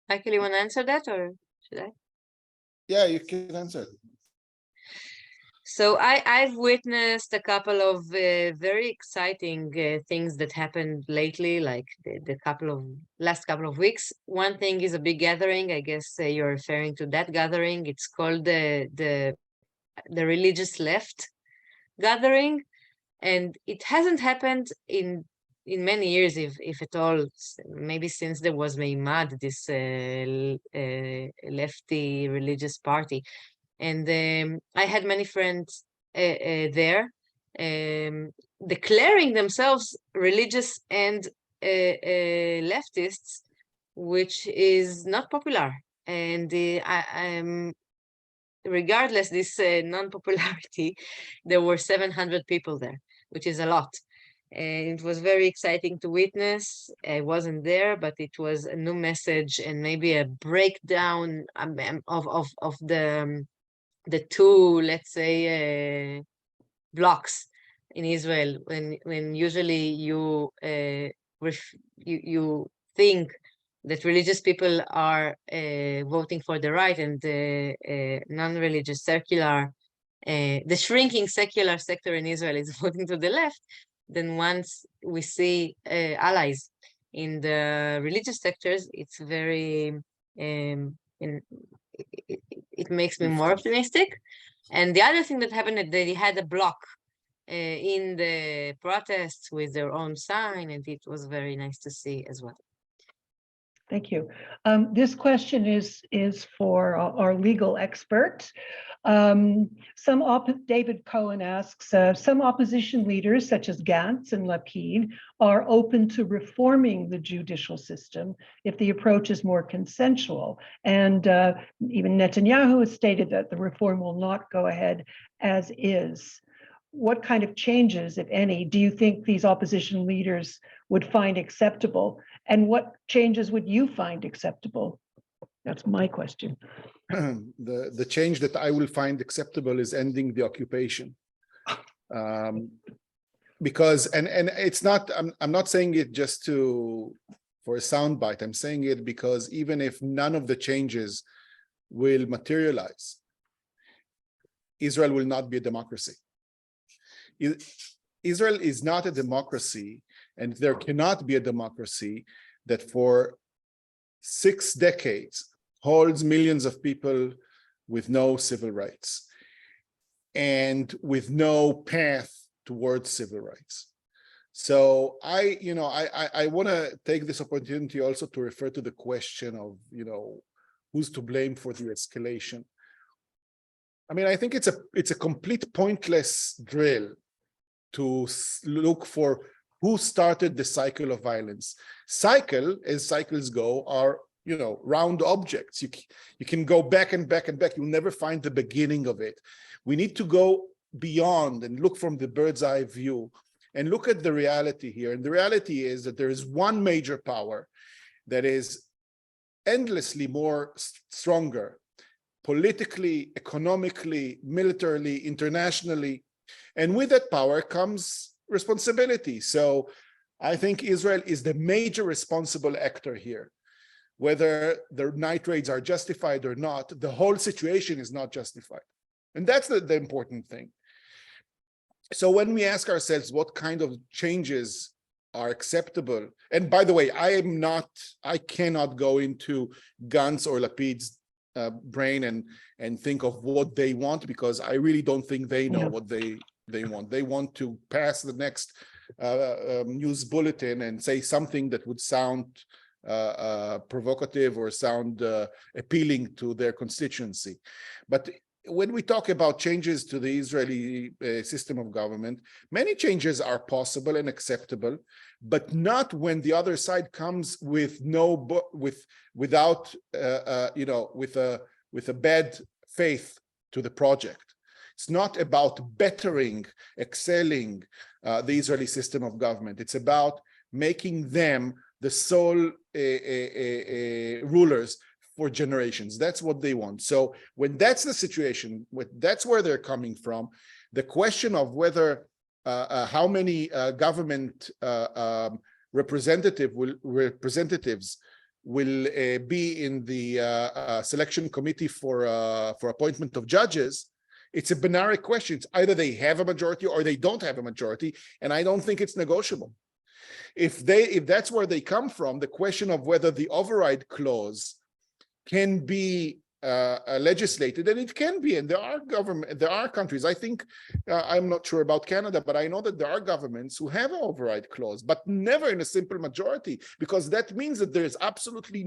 Michael, you want to answer that, or should I? Yeah, you can answer. So I've witnessed a couple of very exciting things that happened lately, like the last couple of weeks. One thing is a big gathering. I guess you're referring to that gathering. It's called the religious left gathering, and it hasn't happened in many years, if at all. Maybe since there was Meimad, this lefty religious party. And I had many friends there declaring themselves religious and leftists, which is not popular. And regardless this non-popularity, there were 700 people there, which is a lot. It was very exciting to witness. I wasn't there, but it was a new message and maybe a breakdown of the two, let's say, blocks in Israel. When usually you think that religious people are voting for the right and the non-religious the shrinking secular sector in Israel is voting to the left, then once we see allies in the religious sectors, it's very, it makes me more optimistic. And the other thing that happened is they had a block in the protests with their own sign, and it was very nice to see as well. Thank you. This question is for our legal expert. David Cohen asks, some opposition leaders such as Gantz and Lapid are open to reforming the judicial system if the approach is more consensual. And even Netanyahu has stated that the reform will not go ahead as is. What kind of changes, if any, do you think these opposition leaders would find acceptable? And what changes would you find acceptable? That's my question. The change that I will find acceptable is ending the occupation. Because, and it's not, I'm not saying it just for a soundbite. I'm saying it because even if none of the changes will materialize, Israel will not be a democracy. Israel is not a democracy, and there cannot be a democracy that for 6 decades holds millions of people with no civil rights and with no path towards civil rights. So I want to take this opportunity also to refer to the question of, who's to blame for the escalation. I mean, I think it's a complete pointless drill to look for who started the cycle of violence. Cycle, as cycles go, are round objects. You can go back and back and back. You'll never find the beginning of it. We need to go beyond and look from the bird's eye view and look at the reality here. And the reality is that there is one major power that is endlessly more stronger, politically, economically, militarily, internationally. And with that power comes responsibility. So I think Israel is the major responsible actor here. Whether the night raids are justified or not, the whole situation is not justified. And that's the important thing. So when we ask ourselves what kind of changes are acceptable, and by the way, I cannot go into Gantz or Lapid's brain and think of what they want, because I really don't think they know what they want. They want to pass the next news bulletin and say something that would sound provocative or sound appealing to their constituency. But when we talk about changes to the Israeli system of government, many changes are possible and acceptable, but not when the other side comes with a bad faith to the project. It's not about bettering, excelling the Israeli system of government. It's about making them the sole rulers for generations. That's what they want. So when that's the situation, that's where they're coming from, the question of whether how many government representatives will be in the selection committee for appointment of judges, it's a binary question. It's either they have a majority or they don't have a majority, and I don't think it's negotiable. If that's where they come from, the question of whether the override clause can be legislated, and it can be, and there are countries. I think I'm not sure about Canada, but I know that there are governments who have an override clause, but never in a simple majority, because that means that there is absolutely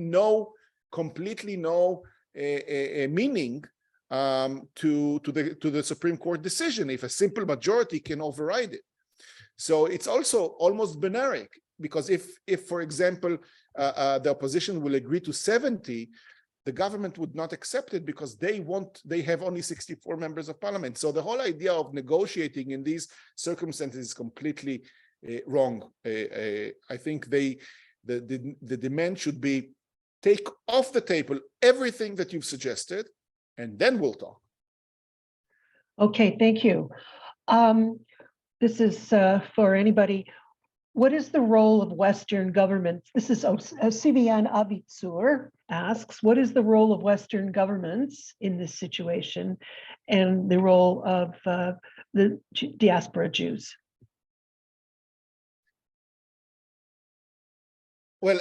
completely no meaning to the Supreme Court decision if a simple majority can override it. So it's also almost binary, because if for example the opposition will agree to 70, the government would not accept it because they have only 64 members of parliament. So the whole idea of negotiating in these circumstances is completely wrong. I think the demand should be take off the table everything that you've suggested, and then we'll talk. Okay, thank you. This is for anybody. What is the role of Western governments? This is Sivian Avitsur asks, what is the role of Western governments in this situation and the role of the diaspora Jews? Well,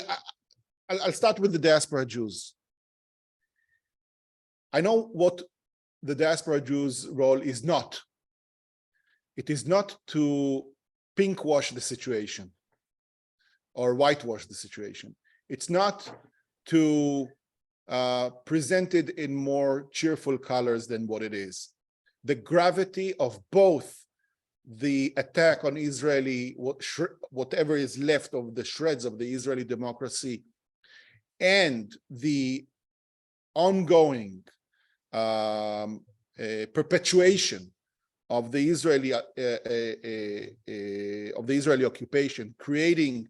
I'll start with the diaspora Jews. I know what the diaspora Jews' role is not. It is not to pinkwash the situation or whitewash the situation. It's not to present it in more cheerful colors than what it is. The gravity of both the attack on Israeli, whatever is left of the shreds of the Israeli democracy, and the ongoing perpetuation of the Israeli occupation, creating,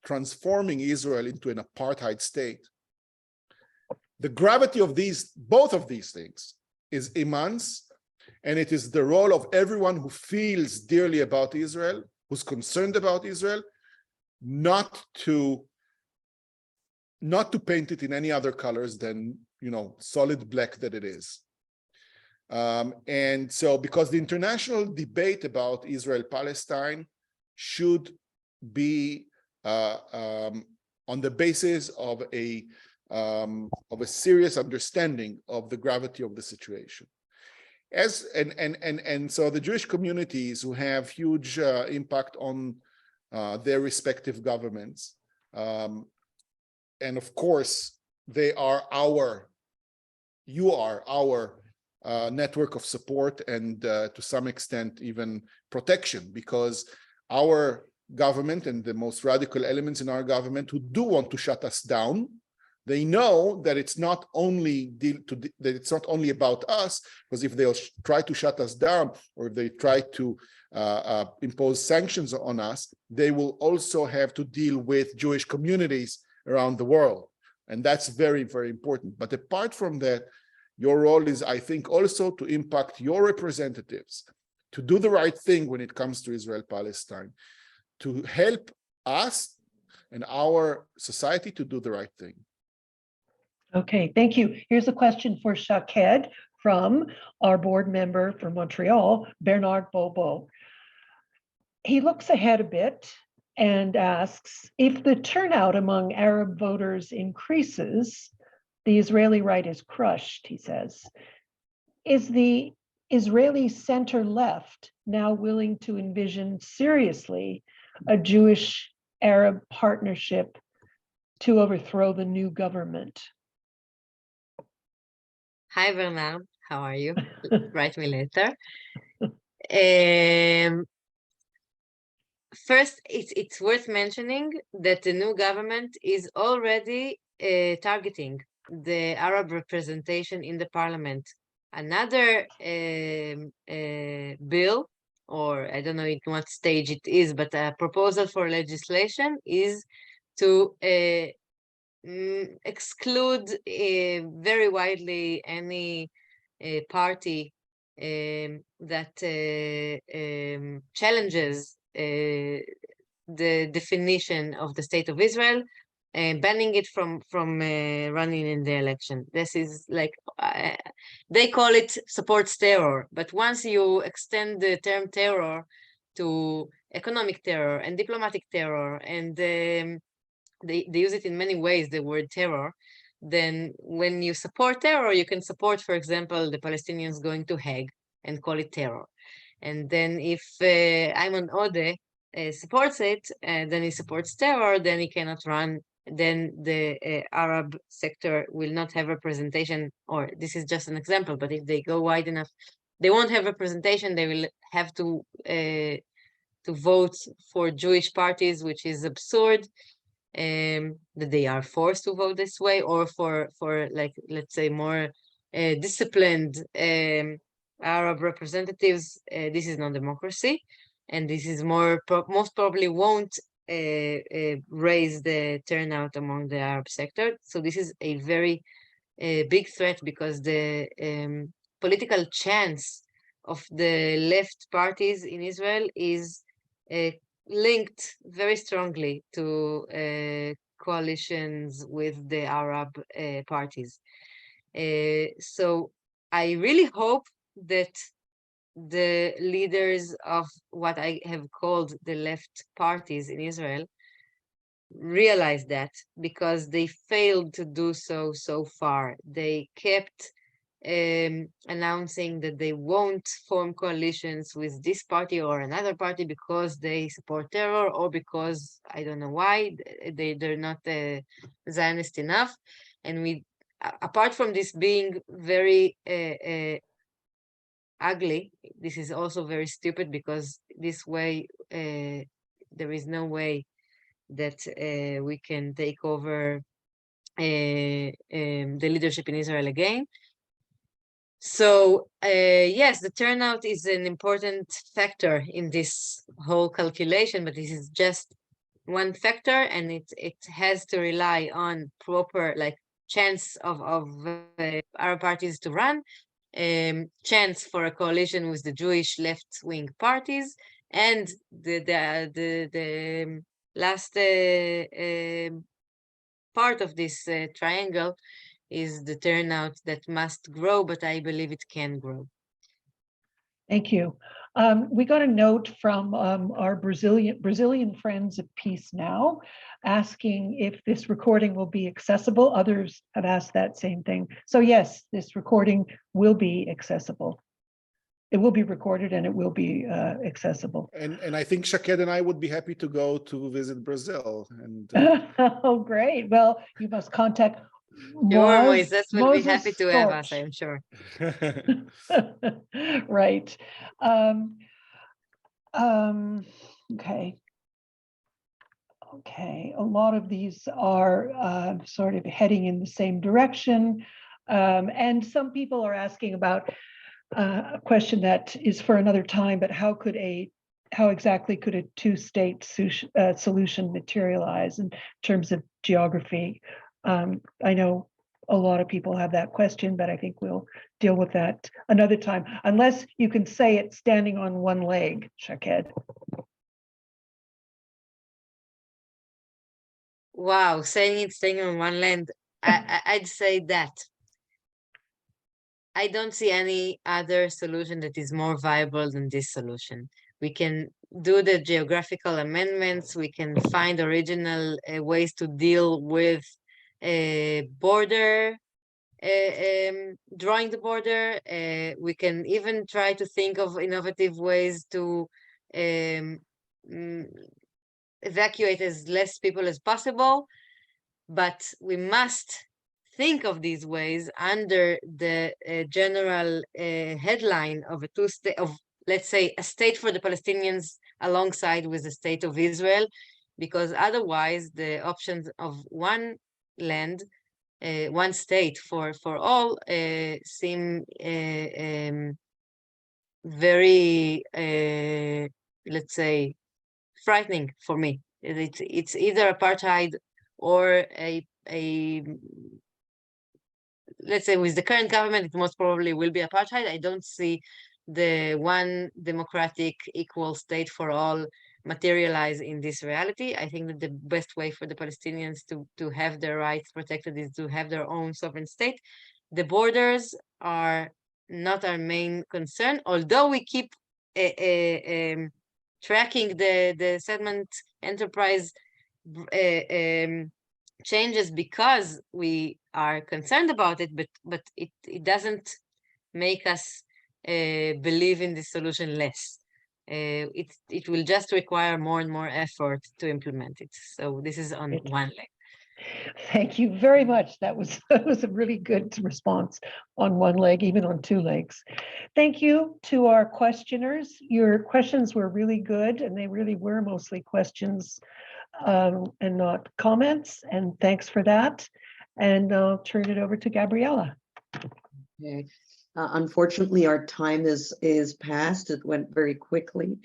transforming Israel into an apartheid state. The gravity of both of these things is immense, and it is the role of everyone who feels dearly about Israel, who's concerned about Israel, not to paint it in any other colors than, solid black that it is. And so, because the international debate about Israel-Palestine should be on the basis of a serious understanding of the gravity of the situation. And so the Jewish communities who have huge impact on their respective governments, and of course, you are our network of support and to some extent even protection, because our government and the most radical elements in our government who do want to shut us down, they know that it's not only about us, because if they'll try to shut us down or if they try to impose sanctions on us, they will also have to deal with Jewish communities around the world. And that's very, very important. But apart from that, your role is, I think, also to impact your representatives to do the right thing when it comes to Israel-Palestine, to help us and our society to do the right thing. Okay, thank you. Here's a question for Shaqued from our board member from Montreal, Bernard Bobo. He looks ahead a bit and asks, if the turnout among Arab voters increases, the Israeli right is crushed, he says. Is the Israeli center-left now willing to envision seriously a Jewish-Arab partnership to overthrow the new government? Hi, Bernard. How are you? Write me later. First, it's worth mentioning that the new government is already targeting the Arab representation in the parliament. Another bill, or I don't know in what stage it is, but a proposal for legislation is to exclude very widely any party that challenges the definition of the state of Israel, banning it from running in the election. This is like, they call it supports terror, but once you extend the term terror to economic terror and diplomatic terror, and they use it in many ways, the word terror, then when you support terror, you can support, for example, the Palestinians going to Hague and call it terror. And then if Ayman Odeh supports it, then he supports terror, then he cannot run, then the Arab sector will not have representation, or this is just an example, but if they go wide enough, they won't have representation, they will have to vote for Jewish parties, which is absurd, that they are forced to vote this way, or for like, let's say, more disciplined Arab representatives, this is not democracy, and this is most probably won't raise the turnout among the Arab sector. So this is a very big threat, because the political chance of the left parties in Israel is linked very strongly to coalitions with the Arab parties. So I really hope that the leaders of what I have called the left parties in Israel realize that, because they failed to do so far. They kept announcing that they won't form coalitions with this party or another party because they support terror, or because I don't know why they're not Zionist enough. And apart from this being very ugly, this is also very stupid, because this way there is no way that we can take over the leadership in Israel again. So yes, the turnout is an important factor in this whole calculation, but this is just one factor, and it has to rely on proper chance of Arab parties to run, chance for a coalition with the Jewish left-wing parties, and the last part of this triangle is the turnout that must grow, but I believe it can grow. Thank you. We got a note from our Brazilian friends at Peace Now, asking if this recording will be accessible. Others have asked that same thing. So yes, this recording will be accessible. It will be recorded and it will be accessible. And I think Shaqued and I would be happy to go to visit Brazil. And Oh, great. Well, you must contact Sure, Moises will be happy to have us, Storch. I'm sure. Right. Okay. Okay, a lot of these are sort of heading in the same direction. And some people are asking about a question that is for another time, but how exactly could a two-state solution materialize in terms of geography? I know a lot of people have that question, but I think we'll deal with that another time, unless you can say it standing on one leg, Shaqued. Wow, saying it staying on one land, I'd say that I don't see any other solution that is more viable than this solution. We can do the geographical amendments, we can find original ways to deal with border, drawing the border. We can even try to think of innovative ways to evacuate as less people as possible, but we must think of these ways under the general headline of a two-state, of let's say a state for the Palestinians alongside with the state of Israel, because otherwise the options of one land, one state for all seem very, let's say, frightening for me. It's either apartheid or a let's say with the current government, it most probably will be apartheid. I don't see the one democratic equal state for all materialize in this reality. I think that the best way for the Palestinians to have their rights protected is to have their own sovereign state. The borders are not our main concern, although we keep tracking the settlement enterprise changes because we are concerned about it, but it doesn't make us believe in this solution less. It will just require more and more effort to implement it. So this is on one leg. Thank you very much. That was a really good response on one leg, even on two legs. Thank you to our questioners. Your questions were really good, and they really were mostly questions and not comments. And thanks for that. And I'll turn it over to Gabriella. Okay. Unfortunately, our time is past. It went very quickly.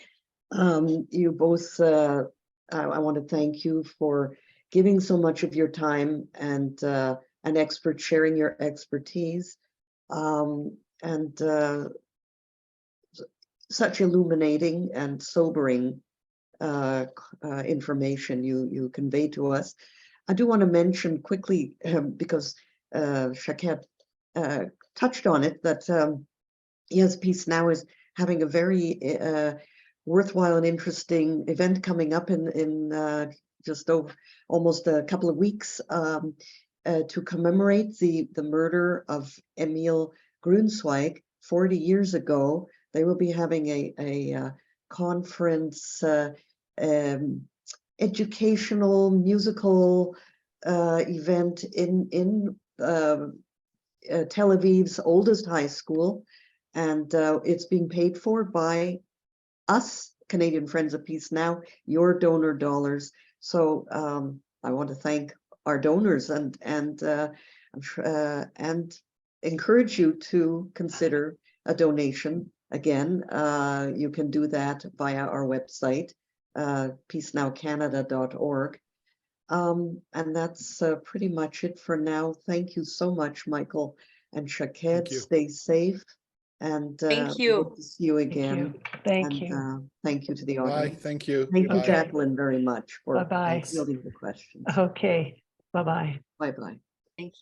You both, I want to thank you for giving so much of your time and an expert sharing your expertise, and such illuminating and sobering information you convey to us. I do want to mention quickly, because Shaqued touched on it, that Yes Peace Now is having a very worthwhile and interesting event coming up in just over almost a couple of weeks, to commemorate the murder of Emil Grunzweig 40 years ago. They will be having a conference, educational musical event in Tel Aviv's oldest high school, and it's being paid for by us, Canadian Friends of Peace Now, your donor dollars. So I want to thank our donors and encourage you to consider a donation. Again, you can do that via our website, peacenowcanada.org. And that's pretty much it for now. Thank you so much, Michael and Shaqued. Stay safe, and Thank you. hope to see you again. Thank you. Thank you to the Bye. audience. Thank you. Thank you, Bye. Jacqueline, very much for Bye-bye. fielding the questions. Okay, bye-bye. Bye-bye.